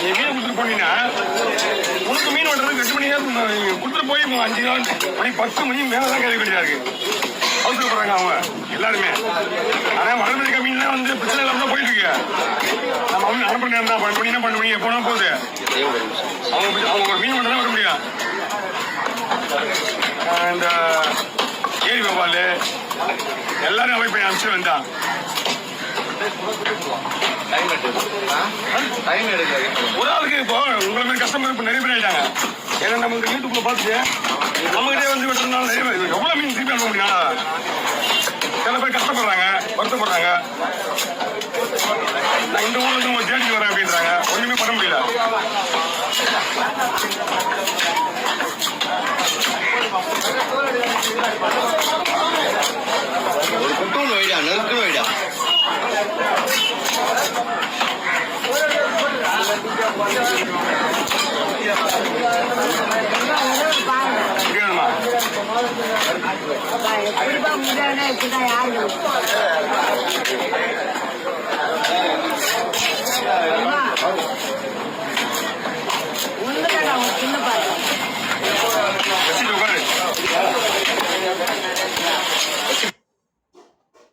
நீ மீன் கொடுத்துட்டு போனீங்கன்னா உனக்கு மீன் வெட்டுறதுக்கு 8 மணி நேரம் கொடுத்துட்டு போய் 5 மணி 10 மணி மேலதான் கேள்வி வேண்டியதா இருக்கு. அவசரப்படுறாங்க அவங்க எல்லாருமே. ஆனா வளர்ந்துருக்க மீன்லாம் வந்து பிரச்சனை இல்லாம போயிட்டு இருக்கு. நம்ம அனுப்ப நேரம் தான் 12 மணி எப்போனா போகுது. அவங்க ஒரு மீன் மட்டும் தான் வர முடியும். இந்த ஏரி வவால் எல்லாரும் அவை போய் அனுப்பிச்சு வந்தான். ஒரு ஆளுக்கு இப்போ உங்களை மாதிரி கஸ்டமர் இப்போ நிறைய பேர் ஆயிட்டாங்க. ஏன்னா நம்ம இந்த யூடியூப்ல பார்த்துட்டு நம்மகிட்டே வந்து வெட்டுறதுனால நிறைய பேர் எவ்வளவு மீன் திருப்பி அனுப்ப முடியும். சில பேர் கஷ்டப்படுறாங்க, வருத்தப்படுறாங்க. நான் இந்த ஊர்ல இருந்து உங்க தேடிக்கு வரேன் அப்படின்றாங்க. ஒண்ணுமே பண்ண முடியல. ஒரு குட்டோன் வைடா, நெருக்கணும் வைடா. முடியாதுமா முடியாது